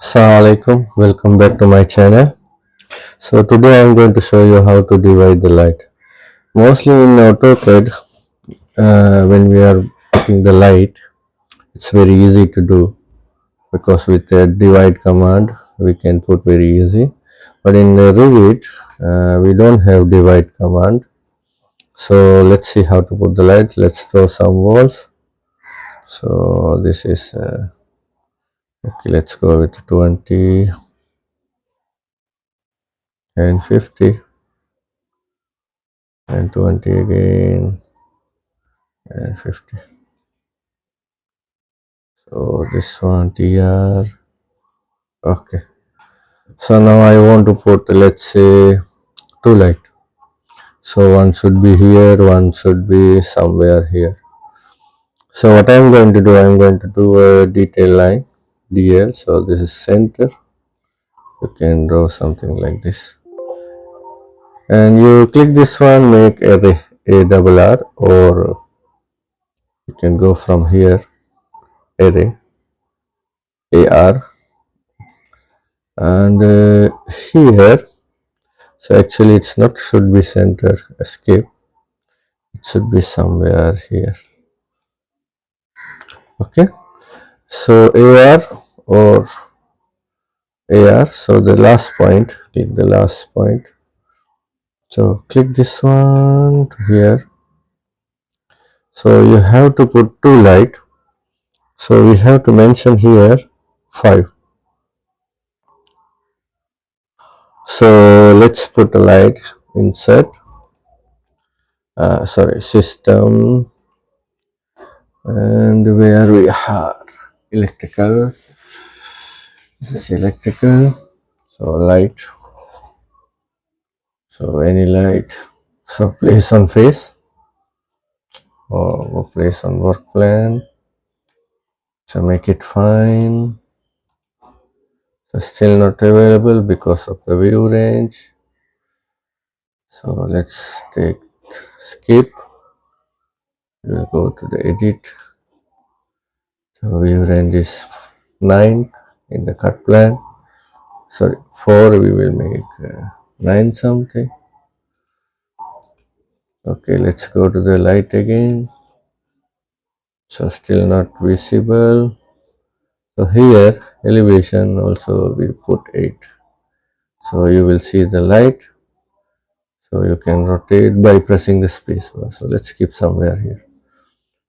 Assalamualaikum, welcome back to my channel. So today I am going to show you how to divide the light. Mostly in AutoCAD, when we are putting the light, it's very easy to do because with the divide command we can put very easy. But in Revit, we don't have divide command. So let's see how to put the light. Let's draw some walls. So this is okay. Let's go with 20 and 50 and 20 again and 50. So this one TR. Okay. So now I want to put, let's say, two light. So one should be here, one should be somewhere here. So what I'm going to do, I'm going to do a detail line DL. So this is center. You can draw something like this. And you click this one, make array A double R, or you can go from here, array AR, and here. So actually it's not should be center, escape, it should be somewhere here. Okay, so AR or AR, so the last point, click the last point. So click this one to here. So you have to put two light. So we have to mention here 5. So let's put a light insert. Sorry, system, and where we are electrical. This is electrical. So light. So any light. So place on face or place on work plan. So make it fine. So still not available because of the view range. So let's take skip. We'll go to the edit. So view range is 9 in the cut plan. Sorry, 4. We will make 9 something. Okay, let's go to the light again. So still not visible. So here elevation also we put 8. So you will see the light. So you can rotate by pressing the space bar. So let's keep somewhere here.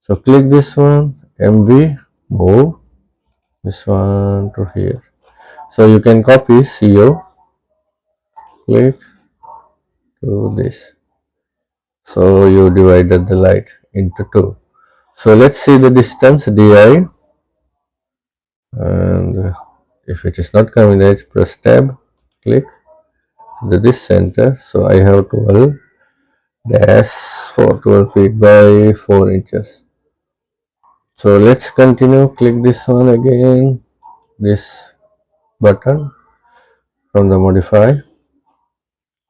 So click this one, MV, move this one to here. So you can copy CO, click to this. So you divided the light into 2. So let's see the distance DI, and if it is not coming, let's press tab, click to this center. So I have 12 dash 4, 12 feet by 4 inches. So let's continue. Click this one again, this button from the modify.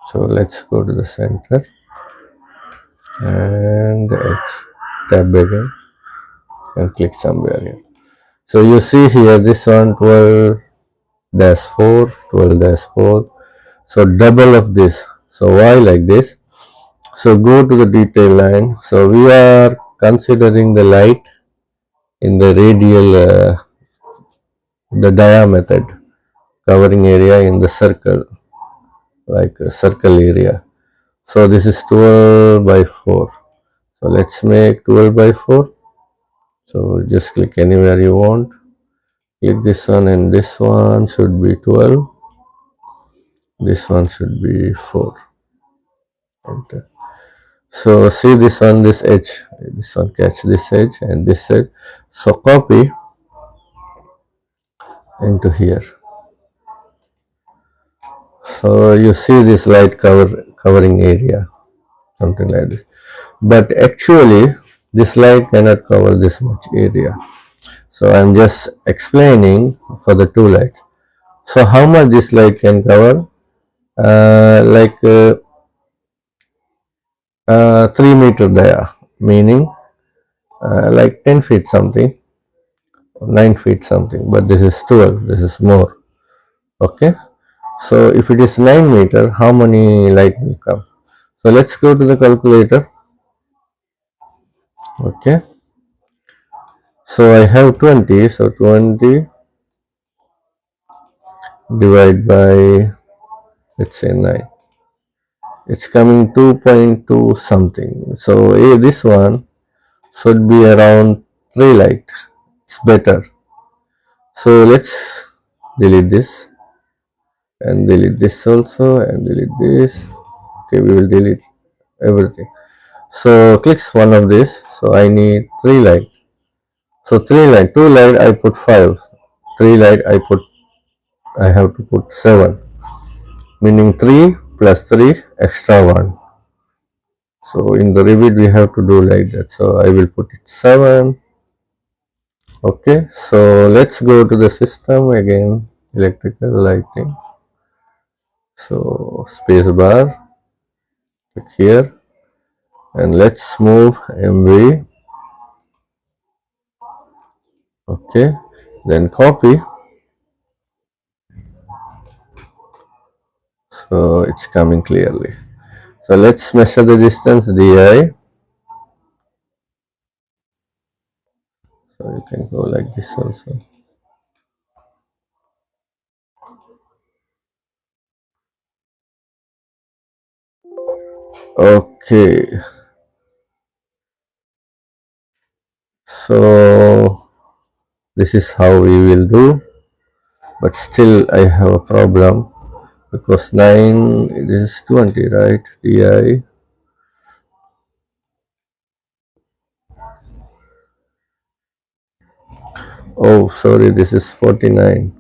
So let's go to the center and H, tab again and click somewhere here. So you see here this one 12 dash 4, 12 dash 4. So double of this. So why like this? So go to the detail line. So we are considering the light in the radial, the dia method, covering area in the circle, like a circle area. So this is 12 by 4. So let's make 12 by 4. So just click anywhere you want. Click this one, and this one should be 12. This one should be 4. Enter. So see this one, this edge, this one catch this edge and this edge. So copy into here. So you see this light covering area, something like this. But actually this light cannot cover this much area. So I'm just explaining for the two lights. So how much this light can cover? Like 3 meter dia, meaning like 10 feet something, 9 feet something. But this is 12. This is more. Okay, so if it is 9 meter, how many light will come? So let's go to the calculator. Okay, so I have 20, so 20 divide by, let's say, 9, it's coming 2.2 something. So this one should be around 3 light. It's better. So let's delete this and delete this also and delete this. Okay, we will delete everything. So clicks one of this. So I need 3 light. So 3 light, 2 light I put 5. 3 light I have to put 7. Meaning 3 plus 3 extra 1. So in the Revit we have to do like that. So I will put it 7. Okay, so let's go to the system again, electrical lighting. So space bar, click here, and let's move MV. Okay, then copy. So it's coming clearly. So let's measure the distance DI. So you can go like this also. Okay, so this is how we will do, but still I have a problem because 9, this is 20, right? DI. Oh, sorry, this is 49.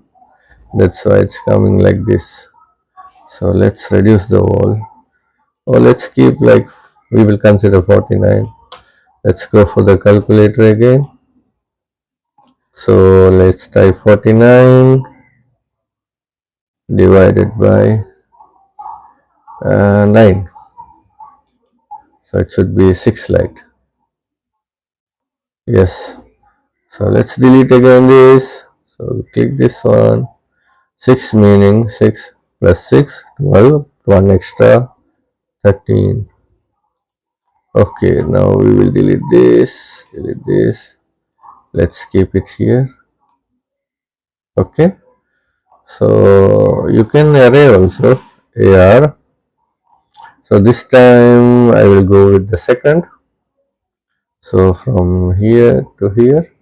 That's why it's coming like this. So let's reduce the wall. Or let's keep like, we will consider 49. Let's go for the calculator again. So let's type 49 divided by 9. So it should be 6 light. Yes. So let's delete again this. So click this one. 6 meaning 6 plus 6, 12. 1 extra, 13. Okay, now we will delete this. Delete this. Let's keep it here. Okay. So you can array also, AR. So this time I will go with the second. So from here to here.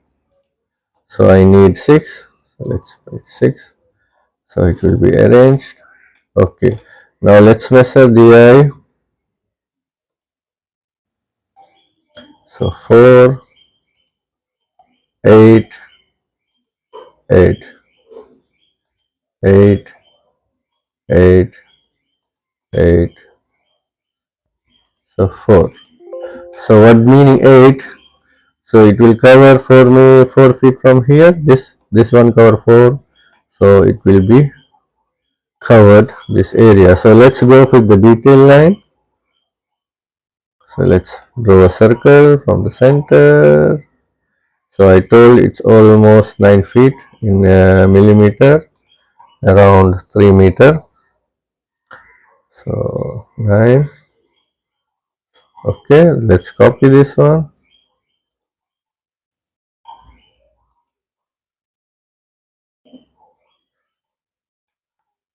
So I need 6. So let's put 6. So it will be arranged. Okay. Now let's measure the eye. So 4, 8, 8, 8, 8, 8. So 4. So what meaning 8? So it will cover for me 4 feet from here. This one cover 4. So it will be covered this area. So let's go with the detail line. So let's draw a circle from the center. So I told it's almost 9 feet in millimeter, around 3 meter. So 9. Okay, let's copy this one.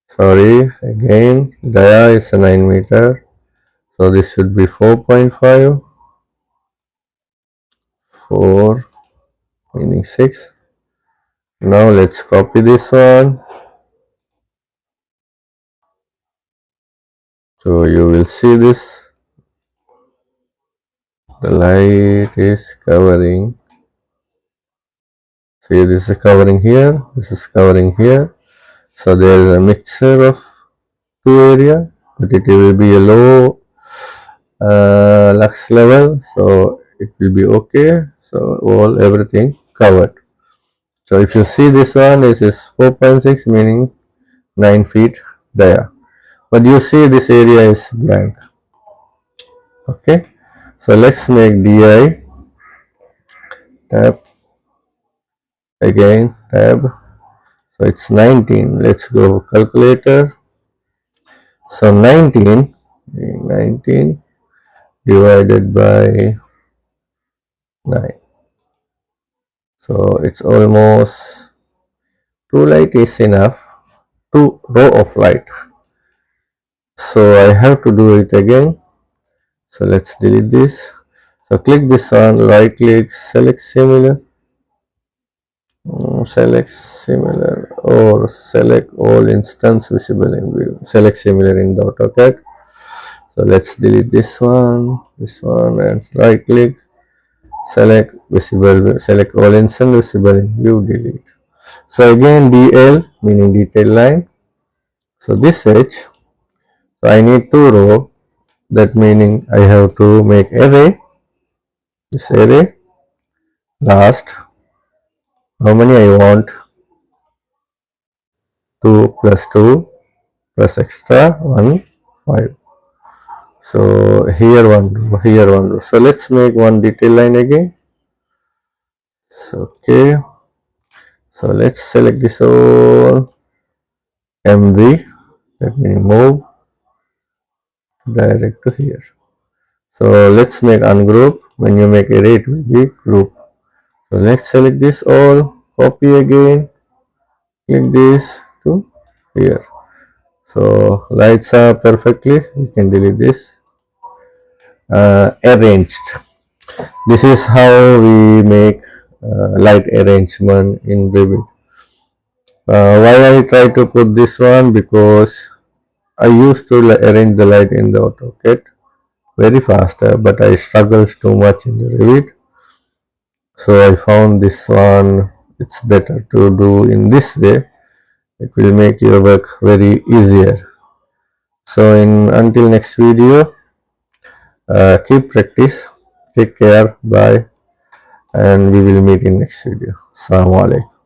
Sorry, again, dia is a 9 meter. So this should be 4.5. 4 meaning 6. Now let's copy this one. So you will see this. The light is covering. See, this is covering here. This is covering here. So there is a mixture of two area, but it will be a low lux level. So it will be okay. So everything covered. So if you see this one, this is 4.6 meaning 9 feet there. But you see this area is blank. Okay. So let's make DI tab again tab. So it's 19. Let's go calculator. So 19 divided by 9. So it's almost 2 light is enough, 2 row of light. So I have to do it again. So let's delete this. So click this one, right click, select similar, or select all instance visible in view. Select similar in the AutoCAD. So let's delete this one, and right click, select visible, select all instance visible in view, delete. So again DL meaning detail line. So this edge, so I need 2 row, that meaning I have to make array, this array, last, how many I want, 2 plus 2 plus extra 1, 5. So here one row, here one row. So let's make one detail line again. So okay, so let's select this all MV, let me move direct to here. So let's make ungroup. When you make array it will be group. So let's select this all, copy again, click this to here. So lights are perfectly, you can delete this, arranged. This is how we make light arrangement in Revit. Why I try to put this one, because I used to arrange the light in the AutoCAD very faster, but I struggled too much in the Revit. So I found this one, it's better to do in this way. It will make your work very easier. So until next video, keep practice, take care, bye, and we will meet in next video. Assalamu alaikum.